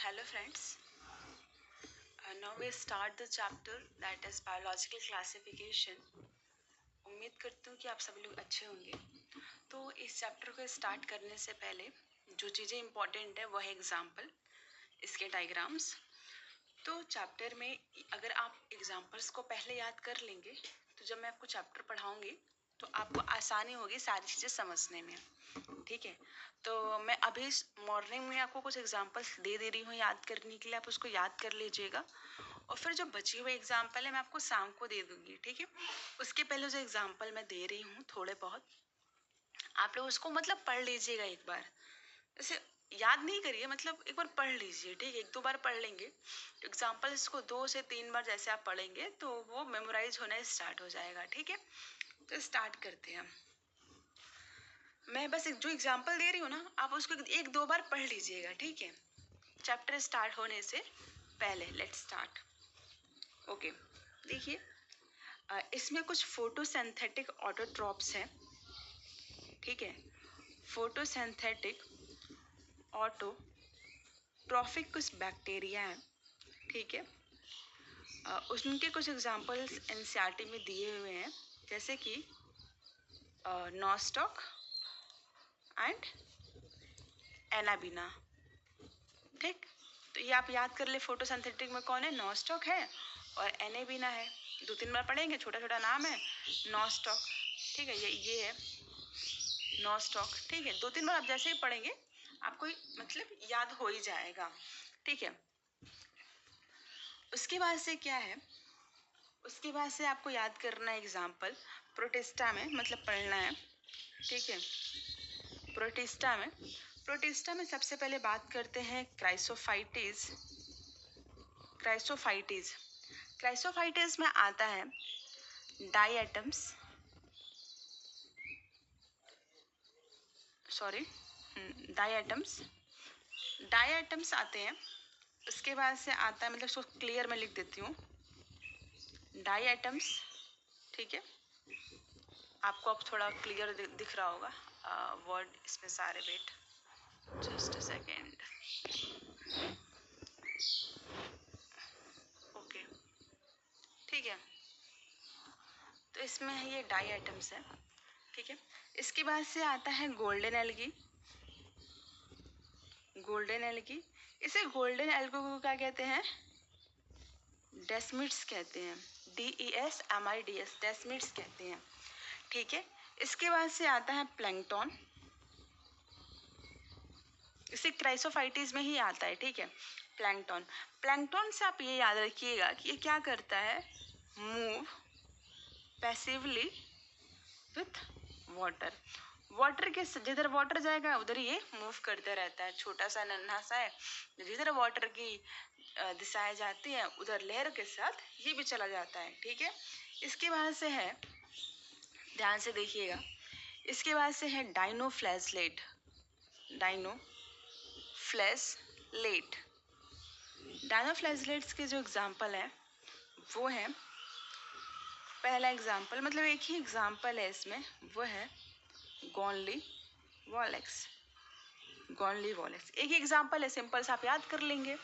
Hello friends. Now we start the chapter that is biological classification. उम्मीद करती हूँ कि आप सभी लोग अच्छे होंगे। तो इस चैप्टर को स्टार्ट करने से पहले जो चीज़ें इम्पॉर्टेंट है वह है एग्जाम्पल, इसके डायग्राम्स। तो चैप्टर में अगर आप एग्जाम्पल्स को पहले याद कर लेंगे तो जब मैं आपको चैप्टर पढ़ाऊँगी तो आपको आसानी होगी सारी चीज़ें समझने में। ठीक है, तो मैं अभी मॉर्निंग में आपको कुछ एग्जांपल्स दे रही हूँ याद करने के लिए, आप उसको याद कर लीजिएगा। और फिर जो बची हुई एग्जांपल है मैं आपको शाम को दे दूँगी। ठीक है, उसके पहले जो एग्जांपल मैं दे रही हूँ थोड़े बहुत आप लोग उसको मतलब पढ़ लीजिएगा एक बार, जैसे याद नहीं करिए, मतलब एक बार पढ़ लीजिए। ठीक है, एक दो बार पढ़ लेंगे तो एग्जाम्पल्स को 2 से 3 बार जैसे आप पढ़ेंगे तो वो मेमोराइज होना स्टार्ट हो जाएगा। ठीक है, तो स्टार्ट करते हैं। मैं बस जो एग्जाम्पल दे रही हूँ ना, आप उसको एक दो बार पढ़ लीजिएगा। ठीक है, चैप्टर स्टार्ट होने से पहले। Let's start. ओके, देखिए इसमें कुछ फोटोसिंथेटिक ऑटोट्रॉप्स हैं। ठीक है, फोटोसिंथेटिक ऑटोट्रॉफिक कुछ बैक्टीरिया हैं। ठीक है, उनके कुछ एग्जाम्पल्स एनसीईआरटी में दिए हुए हैं, जैसे कि नॉस्टॉक एंड एनाबिना। ठीक, तो ये आप याद कर ले, फोटोसिंथेटिक में कौन है, नॉस्टॉक है और एनाबिना है। 2-3 बार पढ़ेंगे, छोटा छोटा नाम है नॉस्टॉक। ठीक है, ये है नॉस्टॉक। ठीक है, 2-3 बार आप जैसे ही पढ़ेंगे आपको मतलब याद हो ही जाएगा। ठीक है, उसके बाद से क्या है, उसके बाद से आपको याद करना है एग्जाम्पल प्रोटिस्टा में, मतलब पढ़ना है। ठीक है, प्रोटिस्टा में सबसे पहले बात करते हैं क्राइसोफाइटिस में आता है डायटम्स आते हैं। उसके बाद से आता है, मतलब इसको क्लियर में लिख देती हूँ, डायटम्स। ठीक है, आपको अब थोड़ा क्लियर दिख रहा होगा वर्ड इसमें सारे। Wait just a second. Okay, ठीक है, तो इसमें ये डाई आइटम्स है। ठीक है, इसके बाद से आता है गोल्डन एल्गी। इसे गोल्डन एल्गी को क्या कहते हैं, डेस्मिड्स कहते हैं, DESMIDS, डेस्मिड्स कहते हैं। ठीक है, इसके बाद से आता है प्लैंकटन, इसे क्राइसोफाइटिस में ही आता है। ठीक है, प्लैंकटन से आप ये याद रखिएगा कि ये क्या करता है, मूव पैसिवली विथ वाटर के जिधर वाटर जाएगा उधर ये मूव करते रहता है। छोटा सा नन्हा सा है, जिधर वाटर की दिशाएं जाती है उधर लहर के साथ ये भी चला जाता है। ठीक है, इसके बाद से है, ध्यान से देखिएगा, इसके बाद से है डाइनोफ्लैजलेट के जो एग्जाम्पल है वो है, पहला एग्जाम्पल, मतलब एक ही एग्जाम्पल है इसमें, वो है गॉनली वॉलेक्स। एक ही एग्जाम्पल है, सिंपल सा आप याद कर लेंगे।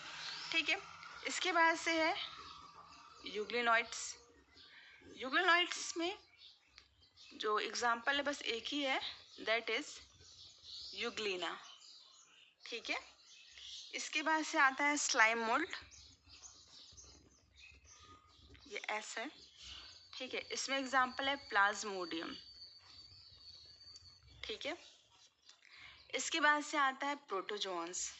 ठीक है, इसके बाद से है यूग्लिनॉइड्स में जो एग्जाम्पल है बस एक ही है, दैट इज यूग्लिना। ठीक है, इसके बाद से आता है स्लाइम मोल्ड, ये एस है। ठीक है, इसमें एग्जाम्पल है प्लाज्मोडियम। ठीक है, इसके बाद से आता है प्रोटोजोन्स,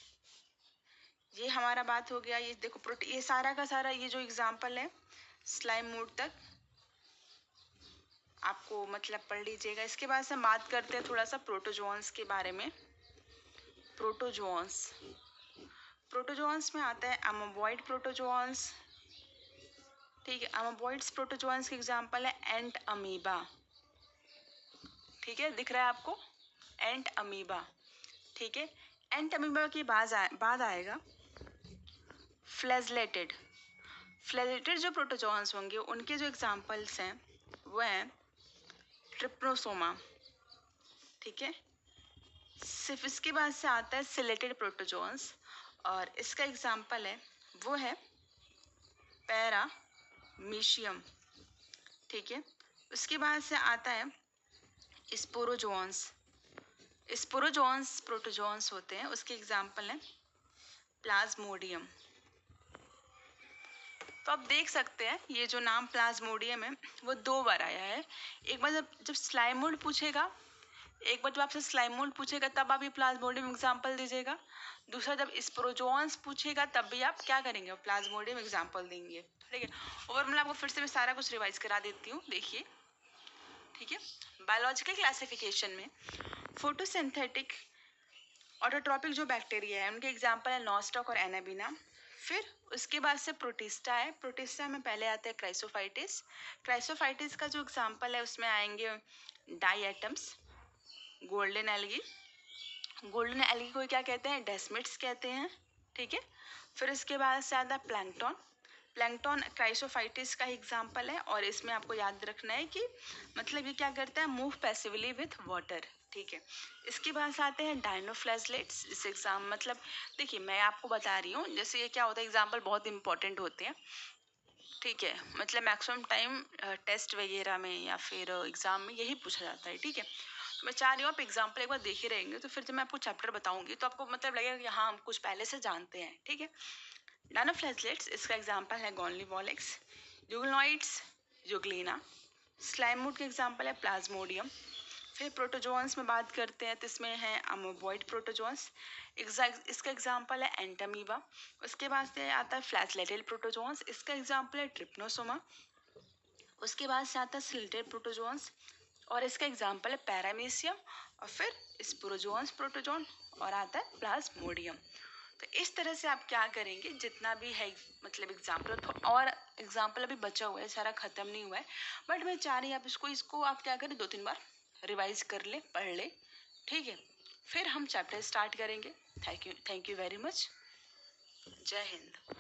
ये हमारा बात हो गया। ये देखो ये सारा का सारा ये जो एग्जाम्पल है स्लाइम मोड तक आपको मतलब पढ़ लीजिएगा। इसके बाद से हम बात करते हैं थोड़ा सा प्रोटोजोन्स के बारे में। प्रोटोजोन्स में आता है अमोबॉइड प्रोटोजोन्स। ठीक है, अमोबॉइड्स प्रोटोजोन्स के एग्जाम्पल है एंट अमीबा। ठीक है, दिख रहा है आपको, एंट अमीबा। ठीक है, एंट अमीबा के बाद आएगा फ्लैजलेटेड जो प्रोटोजोन्स होंगे उनके जो एग्जाम्पल्स हैं वो हैं ट्रिप्नोसोमा। ठीक है, सिर्फ इसके बाद से आता है सिलेटेड प्रोटोजोन्स और इसका एग्जाम्पल है वो है पैरामीशियम, ठीक है। उसके बाद से आता है स्पोरोजोन्स। स्पोरोजोन्स प्रोटोजोन्स होते हैं, उसके एग्जाम्पल हैं प्लाज्मोडियम। तो आप देख सकते हैं ये जो नाम प्लाज्मोडियम है वो 2 बार आया है। एक बार जब स्लाइम मोल्ड पूछेगा, एक बार जब आपसे स्लाइम मोल्ड पूछेगा तब आप ये प्लाज्मोडियम एग्जाम्पल दीजिएगा। दूसरा जब स्पोरोजोन्स पूछेगा तब भी आप क्या करेंगे, प्लाज्मोडियम एग्जाम्पल देंगे, ठीक है। ओवर मैं आपको फिर से मैं सारा कुछ रिवाइज करा देती हूँ, देखिए, ठीक है। बायोलॉजिकल क्लासिफिकेशन में फोटोसिंथेटिक ऑटोट्रॉपिक जो बैक्टीरिया है उनके एग्जाम्पल है नॉस्टॉक और एनाबिना। फिर उसके बाद से प्रोटिस्टा है। प्रोटिस्टा में पहले आते हैं क्राइसोफाइटिस। क्राइसोफाइटिस का जो एग्जाम्पल है उसमें आएंगे diatoms, golden algae. Golden algae को क्या कहते हैं, डेस्मिड्स कहते हैं, ठीक है। फिर इसके बाद से आता है प्लैंकटन। प्लैंकटन क्राइसोफाइटिस का एग्जाम्पल है और इसमें आपको याद रखना है कि मतलब ये क्या करता है, मूव पैसिवली विथ वाटर, ठीक है। इसके बाद आते हैं डायनोफ्लैजलेट्स। इस एग्जाम मतलब देखिए मैं आपको बता रही हूँ, जैसे ये क्या होता है, एग्जाम्पल बहुत इंपॉर्टेंट होते हैं, ठीक है। मतलब मैक्सिमम टाइम टेस्ट वगैरह में या फिर एग्जाम में यही पूछा जाता है, ठीक है। तो मैं चाह रही हूँ आप एग्जाम्पल एक बार देखे रहेंगे तो फिर जब मैं आपको चैप्टर बताऊंगी तो आपको मतलब लगेगा कि हाँ हम कुछ पहले से जानते हैं, ठीक है। डायनोफ्लैजलेट्स, इसका एग्जाम्पल है गॉनलीवॉलिक्स। यूग्लॉइड्स, यूग्लिना। स्लाइमूड के एग्जाम्पल है प्लाज्मोडियम। फिर प्रोटोजोन्स में बात करते हैं तो इसमें है अमोबॉइड प्रोटोजोन्स, इसका एग्जाम्पल है एंटामीबा। उसके बाद से आता है फ्लैचलेटेड प्रोटोजोन्स, इसका एग्जाम्पल है ट्रिप्नोसोमा। उसके बाद से आता है सिलेटेड प्रोटोजोन्स और इसका एग्जाम्पल है पैरामीशियम। और फिर स्पोरोजोन्स प्रोटोजोन और आता है प्लाज्मोडियम। तो इस तरह से आप क्या करेंगे, जितना भी है मतलब एग्जाम्पल, तो और एग्जाम्पल अभी बचा हुआ है, सारा खत्म नहीं हुआ है, बट मैं चाह रही हूँ आप इसको आप क्या करें, 2-3 बार रिवाइज कर ले, पढ़ ले, ठीक है। फिर हम चैप्टर स्टार्ट करेंगे। Thank you very much. जय हिंद।